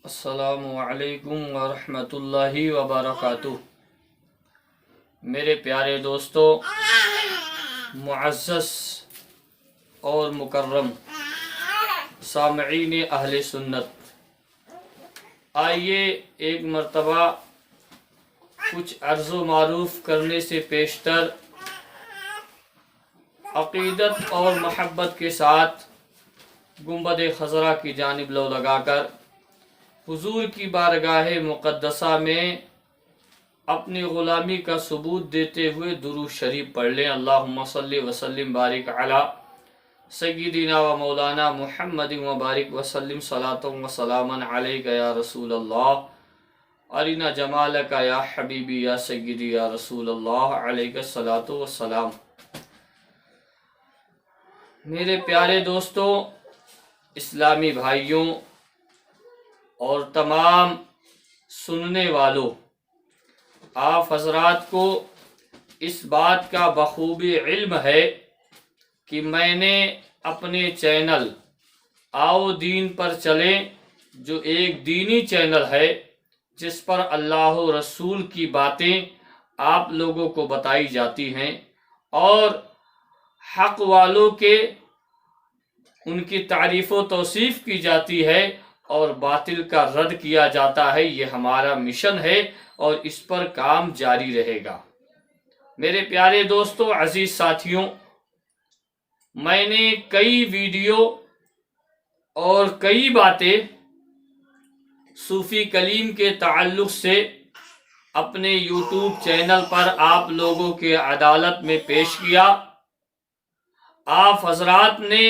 السلام علیکم ورحمۃ اللہ وبرکاتہ۔ میرے پیارے دوستو، معزز اور مکرم سامعین اہل سنت، آئیے ایک مرتبہ کچھ عرض و معروف کرنے سے پیشتر عقیدت اور محبت کے ساتھ گنبد خضرا کی جانب لو لگا کر حضور کی بارگاہ مقدسہ میں اپنی غلامی کا ثبوت دیتے ہوئے درود شریف پڑھ لیں۔ اللہم صلی وسلم بارک علی سیدنا و مولانا محمد و بارک وسلم صلاۃ و سلاما علیک یا رسول اللہ، ارنا جمالک یا حبیبی یا سیدی یا رسول اللہ، علیک الصلاۃ والسلام۔ میرے پیارے دوستو، اسلامی بھائیوں اور تمام سننے والوں، آپ حضرات کو اس بات کا بخوبی علم ہے کہ میں نے اپنے چینل آؤ دین پر چلیں، جو ایک دینی چینل ہے جس پر اللہ و رسول کی باتیں آپ لوگوں کو بتائی جاتی ہیں اور حق والوں کے ان کی تعریف و توصیف کی جاتی ہے اور باطل کا رد کیا جاتا ہے۔ یہ ہمارا مشن ہے اور اس پر کام جاری رہے گا۔ میرے پیارے دوستو، عزیز ساتھیوں، میں نے کئی ویڈیو اور کئی باتیں صوفی کلیم کے تعلق سے اپنے یوٹیوب چینل پر آپ لوگوں کے عدالت میں پیش کیا۔ آپ حضرات نے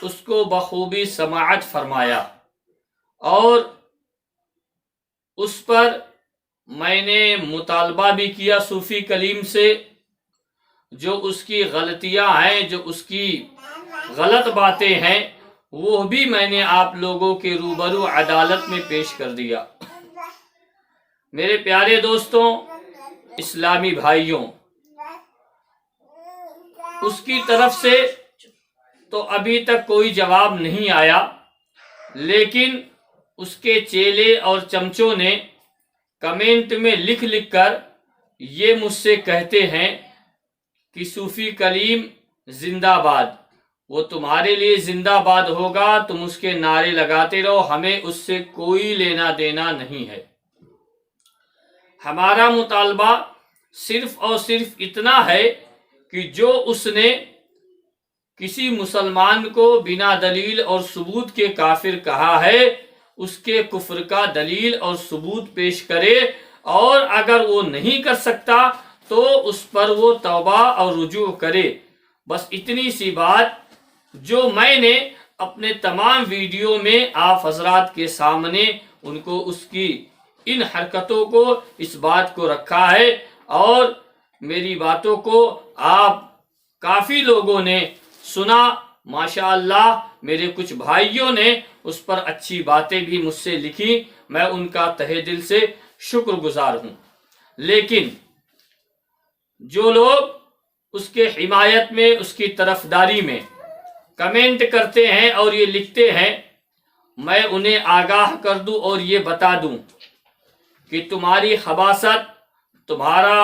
اس کو بخوبی سماعت فرمایا اور اس پر میں نے مطالبہ بھی کیا صوفی کلیم سے، جو اس کی غلطیاں ہیں، جو اس کی غلط باتیں ہیں، وہ بھی میں نے آپ لوگوں کے روبرو عدالت میں پیش کر دیا۔ میرے پیارے دوستوں، اسلامی بھائیوں، اس کی طرف سے تو ابھی تک کوئی جواب نہیں آیا، لیکن اس کے چیلے اور چمچوں نے کمنٹ میں لکھ لکھ کر یہ مجھ سے کہتے ہیں کہ صوفی کلیم زندہ باد، وہ تمہارے لیے زندہ باد ہوگا، تم اس کے نعرے لگاتے رہو، ہمیں اس سے کوئی لینا دینا نہیں ہے۔ ہمارا مطالبہ صرف اور صرف اتنا ہے کہ جو اس نے کسی مسلمان کو بنا دلیل اور ثبوت کے کافر کہا ہے، اس کے کفر کا دلیل اور ثبوت پیش کرے، اور اگر وہ نہیں کر سکتا تو اس پر وہ توبہ اور رجوع کرے۔ بس اتنی سی بات جو میں نے اپنے تمام ویڈیو میں آپ حضرات کے سامنے ان کو اس کی ان حرکتوں کو، اس بات کو رکھا ہے، اور میری باتوں کو آپ کافی لوگوں نے سنا۔ ماشاءاللہ میرے کچھ بھائیوں نے اس پر اچھی باتیں بھی مجھ سے لکھی، میں ان کا تہہ دل سے شکر گزار ہوں۔ لیکن جو لوگ اس کے حمایت میں، اس کی طرفداری میں کمنٹ کرتے ہیں اور یہ لکھتے ہیں، میں انہیں آگاہ کر دوں اور یہ بتا دوں کہ تمہاری خباثت، تمہارا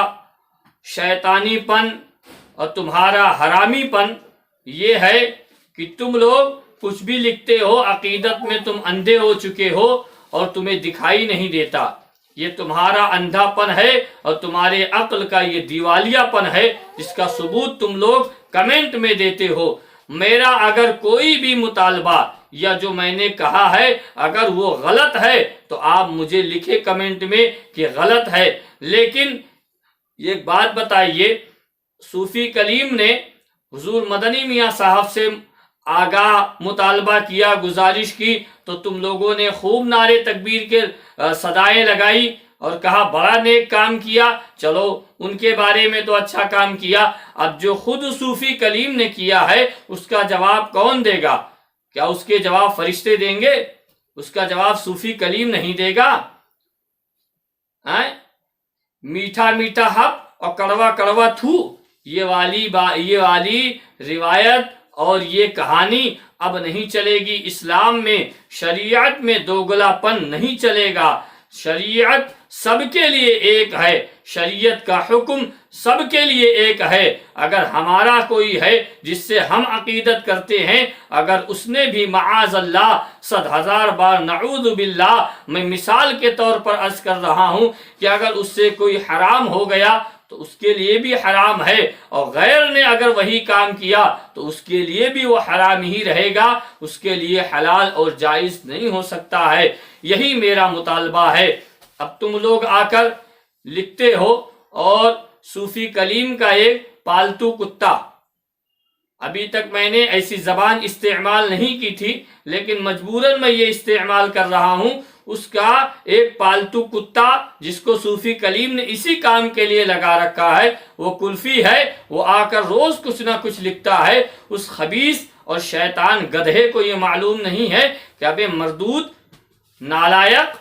شیطانی پن اور تمہارا حرامی پن یہ ہے کہ تم لوگ کچھ بھی لکھتے ہو، عقیدت میں تم اندھے ہو چکے ہو اور تمہیں دکھائی نہیں دیتا۔ یہ تمہارا اندھا پن ہے اور تمہارے عقل کا یہ دیوالیہ پن ہے، جس کا ثبوت تم لوگ کمنٹ میں دیتے ہو۔ میرا اگر کوئی بھی مطالبہ یا جو میں نے کہا ہے اگر وہ غلط ہے تو آپ مجھے لکھے کمنٹ میں کہ غلط ہے، لیکن ایک بات بتائیے، صوفی کلیم نے حضور مدنی میاں صاحب سے آگاہ مطالبہ کیا، گزارش کی، تو تم لوگوں نے خوب نعرے تکبیر کے صدائیں لگائی اور کہا بڑا نیک کام کیا۔ چلو، ان کے بارے میں تو اچھا کام کیا۔ اب جو خود صوفی کلیم نے کیا ہے اس کا جواب کون دے گا؟ کیا اس کے جواب فرشتے دیں گے؟ اس کا جواب صوفی کلیم نہیں دے گا۔ میٹھا میٹھا حق اور کڑوا کڑوا تھو، یہ والی روایت اور یہ کہانی اب نہیں چلے گی اسلام میں، شریعت میں دوگلا پن نہیں چلے گا۔ شریعت سب کے لیے ایک ہے، شریعت کا حکم سب کے لیے ایک ہے۔ اگر ہمارا کوئی ہے جس سے ہم عقیدت کرتے ہیں، اگر اس نے بھی معاذ اللہ 100,000 بار نعوذ باللہ، میں مثال کے طور پر عرض کر رہا ہوں کہ اگر اس سے کوئی حرام ہو گیا تو اس کے لیے بھی حرام ہے، اور غیر نے اگر وہی کام کیا تو اس کے لیے بھی وہ حرام ہی رہے گا، اس کے لیے حلال اور جائز نہیں ہو سکتا ہے۔ یہی میرا مطالبہ ہے۔ اب تم لوگ آ کر لکھتے ہو، اور صوفی کلیم کا ایک پالتو کتا، ابھی تک میں نے ایسی زبان استعمال نہیں کی تھی لیکن مجبوراً میں یہ استعمال کر رہا ہوں، اس کا ایک پالتو کتا جس کو صوفی کلیم نے اسی کام کے لیے لگا رکھا ہے، وہ کلفی ہے، وہ آ کر روز کچھ نہ کچھ لکھتا ہے۔ اس خبیث اور شیطان گدھے کو یہ معلوم نہیں ہے کہ ابے مردود، نالائق،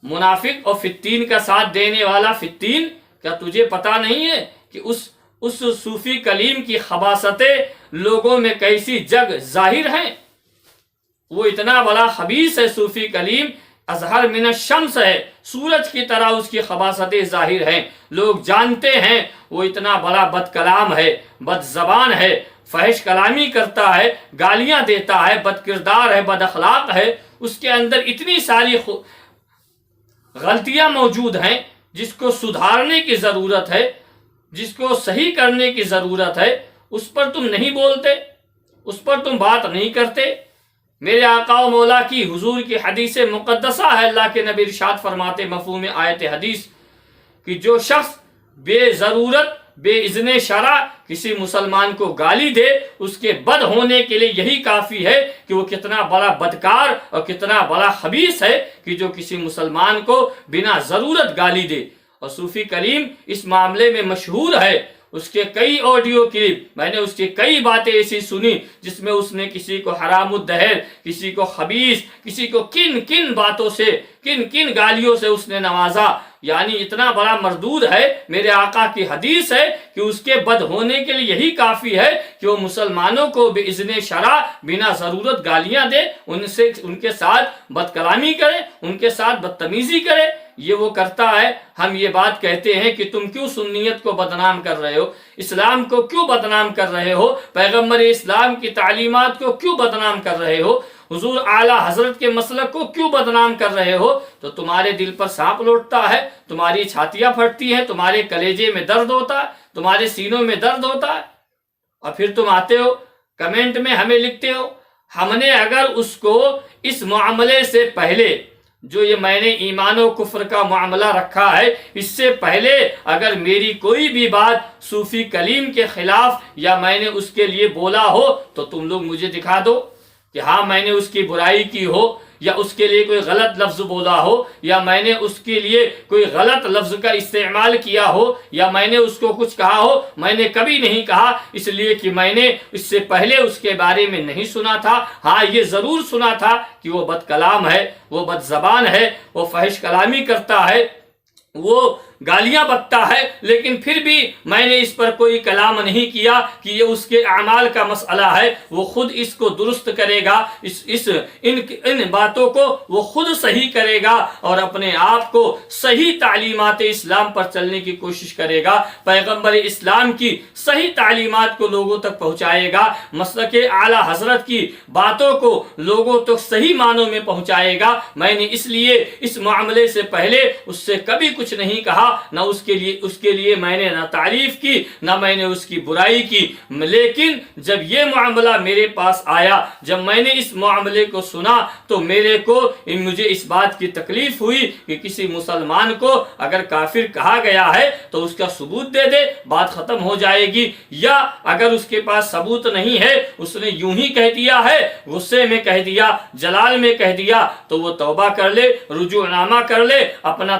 منافق اور فتین کا ساتھ دینے والا فتین، کیا تجھے پتا نہیں ہے کہ اس صوفی کلیم کی خباثتیں لوگوں میں کیسی جگ ظاہر ہیں؟ وہ اتنا بڑا خبیث ہے صوفی کلیم، اظہر من الشمس ہے، سورج کی طرح اس کی خباثتیں ظاہر ہیں، لوگ جانتے ہیں وہ اتنا بڑا بد کلام ہے، بد زبان ہے، فحش کلامی کرتا ہے، گالیاں دیتا ہے، بد کردار ہے، بد اخلاق ہے، اس کے اندر اتنی ساری غلطیاں موجود ہیں جس کو سدھارنے کی ضرورت ہے، جس کو صحیح کرنے کی ضرورت ہے، اس پر تم نہیں بولتے، اس پر تم بات نہیں کرتے۔ میرے آقا و مولا کی حضور کی حدیث مقدسہ ہے، اللہ کے نبی ارشاد فرماتے مفہوم آیت حدیث کہ جو شخص بے ضرورت، بے اذن شرع کسی مسلمان کو گالی دے، اس کے بد ہونے کے لیے یہی کافی ہے کہ وہ کتنا بڑا بدکار اور کتنا بڑا خبیث ہے کہ جو کسی مسلمان کو بنا ضرورت گالی دے۔ اور صوفی کلیم اس معاملے میں مشہور ہے، اس کے کئی آڈیو کلپ، میں نے اس کی کئی باتیں ایسی سنی جس میں اس نے کسی کو حرام الدہر، کسی کو خبیث، کسی کو کن کن باتوں سے، کن کن گالیوں سے اس نے نوازا۔ یعنی اتنا بڑا مردود ہے، میرے آقا کی حدیث ہے کہ اس کے بد ہونے کے لیے یہی کافی ہے کہ وہ مسلمانوں کو بے اذن شرع بنا ضرورت گالیاں دے، ان کے ساتھ بد کلامی کرے، ان کے ساتھ بدتمیزی کرے۔ یہ وہ کرتا ہے۔ ہم یہ بات کہتے ہیں کہ تم کیوں سنیت کو بدنام کر رہے ہو، اسلام کو کیوں بدنام کر رہے ہو، پیغمبر اسلام کی تعلیمات کو کیوں بدنام کر رہے ہو، حضور اعلیٰ حضرت کے مسلک کو کیوں بدنام کر رہے ہو؟ تو تمہارے دل پر سانپ لوٹتا ہے، تمہاری چھاتیاں پھٹتی ہیں، تمہارے کلیجے میں درد ہوتا ہے، تمہارے سینوں میں درد ہوتا ہے، اور پھر تم آتے ہو کمنٹ میں ہمیں لکھتے ہو۔ ہم نے اگر اس کو اس معاملے سے پہلے، جو یہ میں نے ایمان و کفر کا معاملہ رکھا ہے، اس سے پہلے اگر میری کوئی بھی بات صوفی کلیم کے خلاف یا میں نے اس کے لیے بولا ہو تو تم لوگ مجھے دکھا دو کہ ہاں میں نے اس کی برائی کی ہو، یا اس کے لیے کوئی غلط لفظ بولا ہو، یا میں نے اس کے لیے کوئی غلط لفظ کا استعمال کیا ہو، یا میں نے اس کو کچھ کہا ہو۔ میں نے کبھی نہیں کہا، اس لیے کہ میں نے اس سے پہلے اس کے بارے میں نہیں سنا تھا۔ ہاں یہ ضرور سنا تھا کہ وہ بد کلام ہے، وہ بد زبان ہے، وہ فحش کلامی کرتا ہے، وہ گالیاں بکتا ہے، لیکن پھر بھی میں نے اس پر کوئی کلام نہیں کیا کہ یہ اس کے اعمال کا مسئلہ ہے، وہ خود اس کو درست کرے گا، ان باتوں کو وہ خود صحیح کرے گا اور اپنے آپ کو صحیح تعلیمات اسلام پر چلنے کی کوشش کرے گا، پیغمبر اسلام کی صحیح تعلیمات کو لوگوں تک پہنچائے گا، مسلک اعلیٰ حضرت کی باتوں کو لوگوں تک صحیح معنوں میں پہنچائے گا۔ میں نے اس لیے اس معاملے سے پہلے اس سے کبھی کچھ نہیں کہا، نہ اس کے لیے میں نے نہ تعریف کی، نہ میں نے اس کی برائی کی۔ لیکن جب یہ معاملہ میرے پاس آیا، جب میں نے اس معاملے کو سنا تو مجھے اس بات کی تکلیف ہوئی کہ کسی مسلمان کو اگر کافر کہا گیا ہے تو اس کا ثبوت دے دے، بات ختم ہو جائے گی، یا اگر اس کے پاس ثبوت نہیں ہے، اس نے یوں ہی کہہ دیا ہے، غصے میں کہہ دیا، جلال میں کہہ دیا، تو وہ توبہ کر لے، رجوع نامہ کر لے، اپنا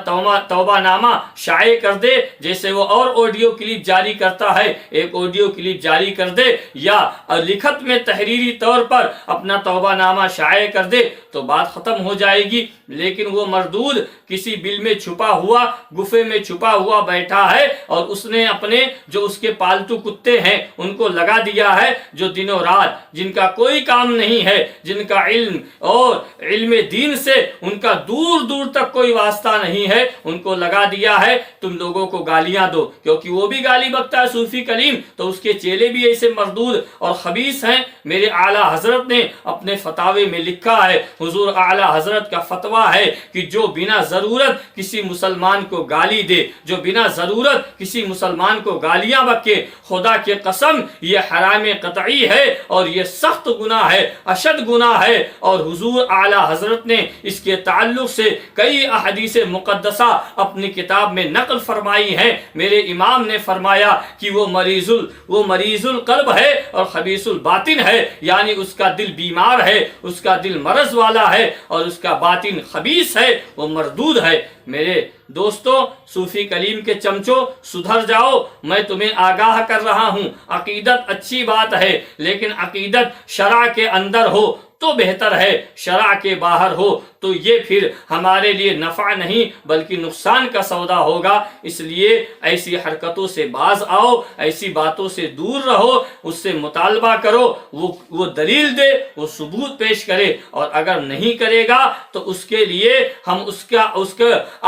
توبہ نامہ شائع کر دے، جیسے وہ اور آڈیو کلپ جاری کرتا ہے، ایک آڈیو کلپ جاری کر دے یا لکھت میں تحریری طور پر اپنا توبہ نامہ شائع کر دے تو بات ختم ہو جائے گی۔ لیکن وہ مردود کسی بل میں چھپا ہوا، گفے میں چھپا ہوا بیٹھا ہے اور اس نے اپنے جو اس کے پالتو کتے ہیں ان کو لگا دیا ہے، جو دنوں رات جن کا کوئی کام نہیں ہے، جن کا علم اور علم دین سے ان کا دور دور تک کوئی واسطہ نہیں ہے، ان کو لگا دیا ہے تم لوگوں کو گالیاں دو، کیونکہ وہ بھی گالی بکتا ہے صوفی کلیم، تو اس کے چیلے بھی ایسے مردود اور خبیث ہیں۔ میرے اعلیٰ حضرت نے اپنے فتاوے میں لکھا ہے، حضور اعلیٰ حضرت کا فتویٰ ہے کہ جو بنا ضرورت کسی مسلمان کو گالی دے، جو بنا ضرورت کسی مسلمان کو گالیاں بکے، خدا کے قسم یہ حرام قطعی ہے اور یہ سخت گناہ ہے، اشد گناہ ہے۔ اور حضور اعلیٰ حضرت نے اس کے تعلق سے کئی احادیث مقدسہ اپنی کتاب میں نقل فرمائی ہیں۔ میرے امام نے فرمایا کہ وہ مریض القلب ہے اور خبیث الباطن ہے، یعنی اس کا دل بیمار ہے، اس کا دل مرض والا ہے اور اس کا باطن خبیث ہے، وہ مردود ہے۔ میرے دوستوں، صوفی کلیم کے چمچوں، سدھر جاؤ، میں تمہیں آگاہ کر رہا ہوں۔ عقیدت اچھی بات ہے، لیکن عقیدت شرع کے اندر ہو تو بہتر ہے، شرع کے باہر ہو تو یہ پھر ہمارے لیے نفع نہیں بلکہ نقصان کا سودا ہوگا۔ اس لیے ایسی حرکتوں سے باز آؤ، ایسی باتوں سے دور رہو، اس سے مطالبہ کرو، وہ دلیل دے، وہ ثبوت پیش کرے، اور اگر نہیں کرے گا تو اس کے لیے ہم اس کا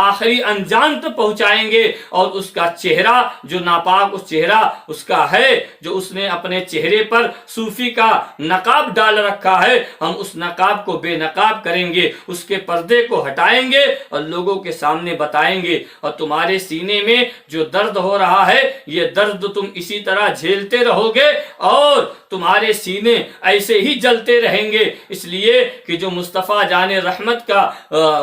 آخری انجام تک پہنچائیں گے، اور اس کا چہرہ جو ناپاک اس چہرہ اس کا ہے، جو اس نے اپنے چہرے پر صوفی کا نقاب ڈال رکھا ہے، ہم اس نقاب کو بے نقاب کریں گے، اس کے پردے کو ہٹائیں گے اور لوگوں کے سامنے بتائیں گے۔ اور تمہارے سینے میں جو درد ہو رہا ہے، یہ درد تم اسی طرح جھیلتے رہو گے اور تمہارے سینے ایسے ہی جلتے رہیں گے، اس لیے کہ جو مصطفیٰ جان رحمت کا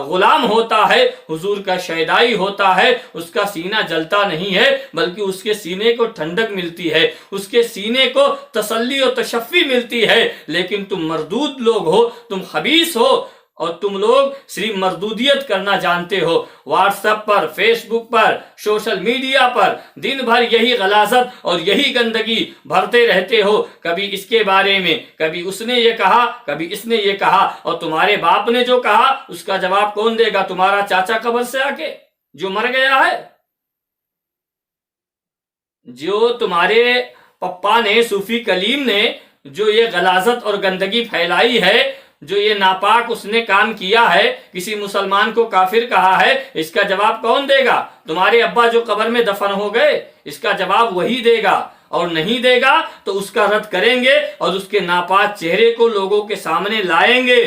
غلام ہوتا ہے، حضور کا شیدائی ہوتا ہے، اس کا سینہ جلتا نہیں ہے بلکہ اس کے سینے کو ٹھنڈک ملتی ہے، اس کے سینے کو تسلی و تشفی ملتی ہے۔ لیکن تم مردود لوگ ہو، تم خبیث ہو، اور تم لوگ صرف مردودیت کرنا جانتے ہو۔ واٹس ایپ پر، فیس بک پر، سوشل میڈیا پر دن بھر یہی غلاظت اور یہی گندگی بھرتے رہتے ہو، کبھی اس کے بارے میں، کبھی اس نے یہ کہا، کبھی اس نے یہ کہا، اور تمہارے باپ نے جو کہا اس کا جواب کون دے گا؟ تمہارا چاچا قبر سے آ کے جو مر گیا ہے؟ جو تمہارے پپا نے، صوفی کلیم نے جو یہ غلاظت اور گندگی پھیلائی ہے، جو یہ ناپاک اس نے کام کیا ہے، کسی مسلمان کو کافر کہا ہے، اس کا جواب کون دے گا؟ تمہارے ابا جو قبر میں دفن ہو گئے، اس کا جواب وہی دے گا، اور نہیں دے گا تو اس کا رد کریں گے اور اس کے ناپاک چہرے کو لوگوں کے سامنے لائیں گے۔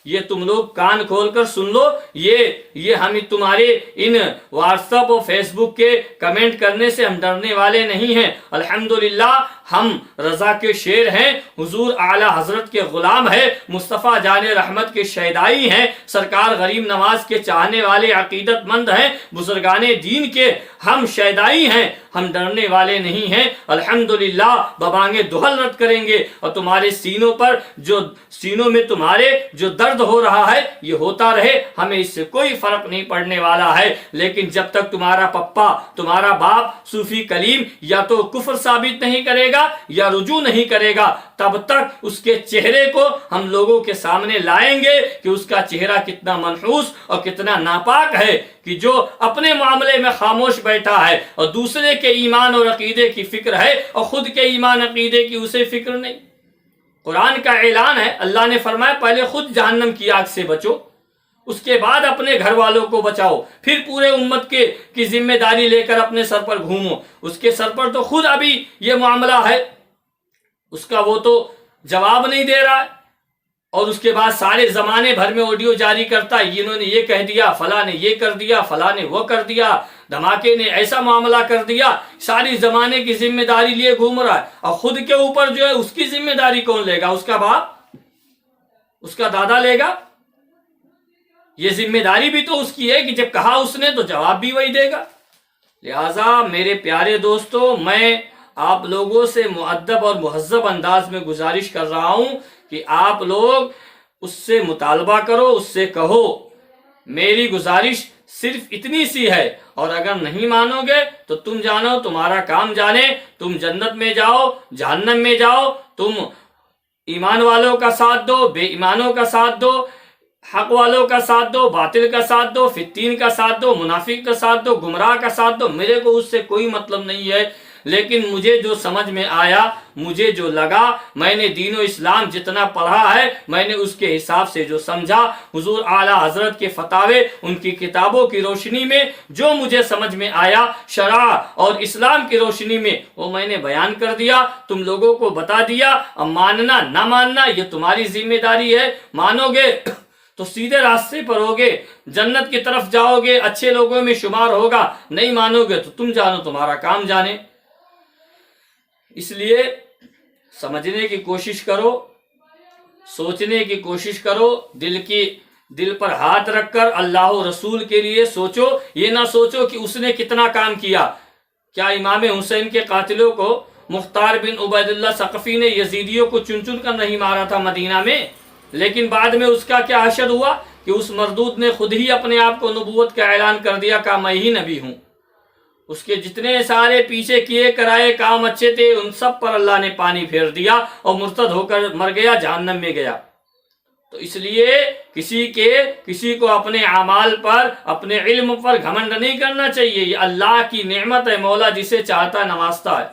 یہ تم لوگ کان کھول کر سن لو، یہ ہم تمہارے ان واٹس ایپ اور فیس بک کے کمنٹ کرنے سے ہم ڈرنے والے نہیں ہیں۔ الحمدللہ ہم رضا کے شیر ہیں، حضور اعلیٰ حضرت کے غلام ہیں، مصطفیٰ جان رحمت کے شیدائی ہیں، سرکار غریب نواز کے چاہنے والے عقیدت مند ہیں، بزرگان دین کے ہم شیدائی ہیں، ہم ڈرنے والے نہیں ہیں۔ الحمدللہ ببانگے دہل رد کریں گے، اور تمہارے سینوں میں تمہارے جو درد ہو رہا ہے یہ ہوتا رہے، ہمیں اس سے کوئی فرق نہیں پڑنے والا ہے۔ لیکن جب تک تمہارا پپا، تمہارا باپ صوفی کلیم یا تو کفر ثابت نہیں کرے گا یا رجوع نہیں کرے گا، تب تک اس کے چہرے کو ہم لوگوں کے سامنے لائیں گے کہ اس کا چہرہ کتنا منحوس اور کتنا ناپاک ہے، کہ جو اپنے معاملے میں خاموش بیٹھا ہے اور دوسرے کے ایمان اور عقیدے کی فکر ہے اور خود کے ایمان عقیدے کی اسے فکر نہیں۔ قرآن کا اعلان ہے، اللہ نے فرمایا پہلے خود جہنم کی آگ سے بچو، اس کے بعد اپنے گھر والوں کو بچاؤ، پھر پورے امت کی ذمہ داری لے کر اپنے سر پر گھومو۔ اس کے سر پر تو خود ابھی یہ معاملہ ہے، اس کا وہ تو جواب نہیں دے رہا ہے، اور اس کے بعد سارے زمانے بھر میں آڈیو جاری کرتا ہے، انہوں نے یہ کہہ دیا، فلاں نے یہ کر دیا، فلاں نے وہ کر دیا، دھماکے نے ایسا معاملہ کر دیا، ساری زمانے کی ذمہ داری لیے گھوم رہا ہے، اور خود کے اوپر جو ہے اس کی ذمہ داری کون لے گا؟ اس کا باپ، اس کا دادا لے گا؟ یہ ذمہ داری بھی تو اس کی ہے کہ جب کہا اس نے تو جواب بھی وہی دے گا۔ لہٰذا میرے پیارے دوستو، میں آپ لوگوں سے مؤدب اور مہذب انداز میں گزارش کر رہا ہوں کہ آپ لوگ اس سے مطالبہ کرو، اس سے کہو میری گزارش صرف اتنی سی ہے، اور اگر نہیں مانو گے تو تم جانو تمہارا کام جانے، تم جنت میں جاؤ جہنم میں جاؤ، تم ایمان والوں کا ساتھ دو، بے ایمانوں کا ساتھ دو، حق والوں کا ساتھ دو، باطل کا ساتھ دو، فتین کا ساتھ دو، منافق کا ساتھ دو، گمراہ کا ساتھ دو، میرے کو اس سے کوئی مطلب نہیں ہے۔ لیکن مجھے جو سمجھ میں آیا، مجھے جو لگا، میں نے دین و اسلام جتنا پڑھا ہے، میں نے اس کے حساب سے جو سمجھا، حضور اعلیٰ حضرت کے فتاوے، ان کی کتابوں کی روشنی میں جو مجھے سمجھ میں آیا، شرع اور اسلام کی روشنی میں، وہ میں نے بیان کر دیا، تم لوگوں کو بتا دیا۔ اب ماننا نہ ماننا یہ تمہاری ذمہ داری ہے، مانو گے تو سیدھے راستے پر ہوگے، جنت کی طرف جاؤ گے، اچھے لوگوں میں شمار ہوگا، نہیں مانو گے تو تم جانو تمہارا کام جانے۔ اس لیے سمجھنے کی کوشش کرو، سوچنے کی کوشش کرو، دل پر ہاتھ رکھ کر اللہ و رسول کے لیے سوچو، یہ نہ سوچو کہ اس نے کتنا کام کیا۔ کیا امام حسین کے قاتلوں کو مختار بن عبید اللہ ثقفی نے یزیدیوں کو چن چن کر نہیں مارا تھا مدینہ میں؟ لیکن بعد میں اس کا کیا حشر ہوا کہ اس مردود نے خود ہی اپنے آپ کو نبوت کا اعلان کر دیا، کہا میں ہی نبی ہوں۔ اس کے جتنے سارے پیچھے کیے کرائے کام اچھے تھے، ان سب پر اللہ نے پانی پھیر دیا اور مرتد ہو کر مر گیا، جہنم میں گیا۔ تو اس لیے کسی کو اپنے اعمال پر، اپنے علم پر گھمنڈ نہیں کرنا چاہیے۔ یہ اللہ کی نعمت ہے، مولا جسے چاہتا ہے نوازتا ہے۔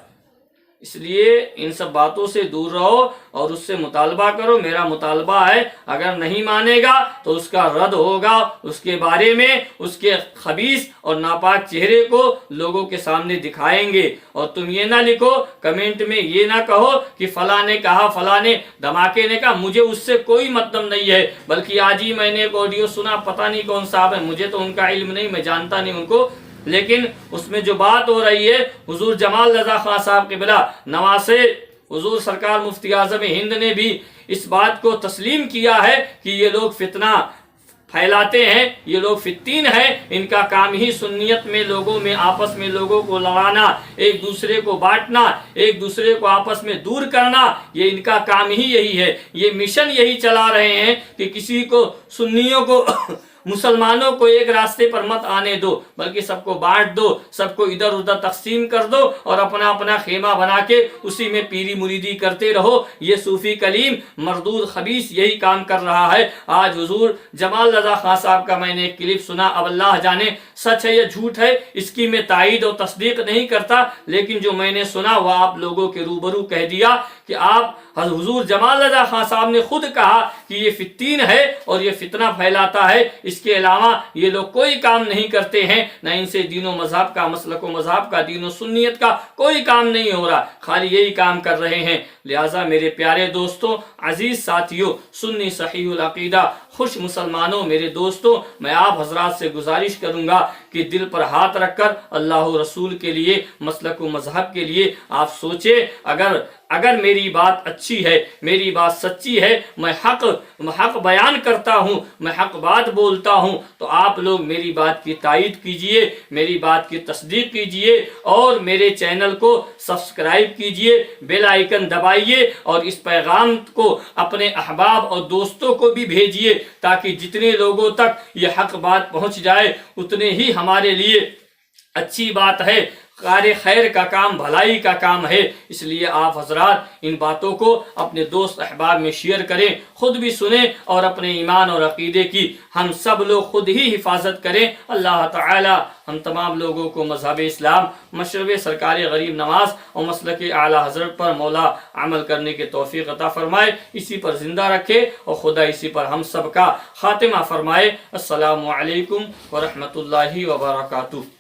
اس لیے ان سب باتوں سے دور رہو اور اس سے مطالبہ کرو۔ میرا مطالبہ ہے، اگر نہیں مانے گا تو اس کا رد ہوگا، اس کے بارے میں اس کے خبیث اور ناپاک چہرے کو لوگوں کے سامنے دکھائیں گے۔ اور تم یہ نہ لکھو کمنٹ میں، یہ نہ کہو کہ فلاں نے کہا، فلاں نے دھماکے نے کہا، مجھے اس سے کوئی مطلب نہیں ہے۔ بلکہ آج ہی میں نے ایک آڈیو سنا، پتہ نہیں کون صاحب ہے، مجھے تو ان کا علم نہیں، میں جانتا نہیں ان کو، لیکن اس میں جو بات ہو رہی ہے، حضور جمال رضا خان صاحب قبلہ نواسے حضور سرکار مفتی اعظم ہند نے بھی اس بات کو تسلیم کیا ہے کہ یہ لوگ فتنہ پھیلاتے ہیں، یہ لوگ فتین ہیں، ان کا کام ہی سنیت میں لوگوں میں آپس میں لوگوں کو لڑانا، ایک دوسرے کو بانٹنا، ایک دوسرے کو آپس میں دور کرنا، یہ ان کا کام ہی یہی ہے۔ یہ مشن یہی چلا رہے ہیں کہ کسی کو، سنیوں کو مسلمانوں کو ایک راستے پر مت آنے دو، بلکہ سب کو بانٹ دو، سب کو ادھر ادھر تقسیم کر دو اور اپنا اپنا خیمہ بنا کے اسی میں پیری مریدی کرتے رہو۔ یہ صوفی کلیم مردود خبیث یہی کام کر رہا ہے۔ آج حضور جمال رضا خان صاحب کا میں نے ایک کلپ سنا، اب اللہ جانے سچ ہے یا جھوٹ ہے، اس کی میں تائید اور تصدیق نہیں کرتا، لیکن جو میں نے سنا وہ آپ لوگوں کے روبرو کہہ دیا کہ آپ حضور جمال رضا خان صاحب نے خود کہا کہ یہ فتین ہے اور یہ فتنہ پھیلاتا ہے، اس کے علاوہ یہ لوگ کوئی کام نہیں کرتے ہیں، نہ ان سے دین و مذہب کا، مسلک و مذہب کا، دین و سنیت کا کوئی کام نہیں ہو رہا، خالی یہی کام کر رہے ہیں۔ لہٰذا میرے پیارے دوستوں، عزیز ساتھیوں، سنی صحیح العقیدہ خوش مسلمانوں، میرے دوستوں، میں آپ حضرات سے گزارش کروں گا کہ دل پر ہاتھ رکھ کر اللہ و رسول کے لیے، مسلک و مذہب کے لیے آپ سوچیں۔ اگر میری بات اچھی ہے، میری بات سچی ہے، میں حق بیان کرتا ہوں، میں حق بات بولتا ہوں، تو آپ لوگ میری بات کی تائید کیجئے، میری بات کی تصدیق کیجئے اور میرے چینل کو سبسکرائب کیجئے، بیل آئیکن دبائیے اور اس پیغام کو اپنے احباب اور دوستوں کو بھی بھیجئے، تاکہ جتنے لوگوں تک یہ حق بات پہنچ جائے اتنے ہی ہمارے لیے اچھی بات ہے، کار خیر کا کام، بھلائی کا کام ہے۔ اس لیے آپ حضرات ان باتوں کو اپنے دوست احباب میں شیئر کریں، خود بھی سنیں اور اپنے ایمان اور عقیدے کی ہم سب لوگ خود ہی حفاظت کریں۔ اللہ تعالی ہم تمام لوگوں کو مذہب اسلام، مشرب سرکار غریب نواز اور مسلک اعلیٰ حضرت پر مولا عمل کرنے کے توفیق عطا فرمائے، اسی پر زندہ رکھے اور خدا اسی پر ہم سب کا خاتمہ فرمائے۔ السلام علیکم ورحمۃ اللہ وبرکاتہ۔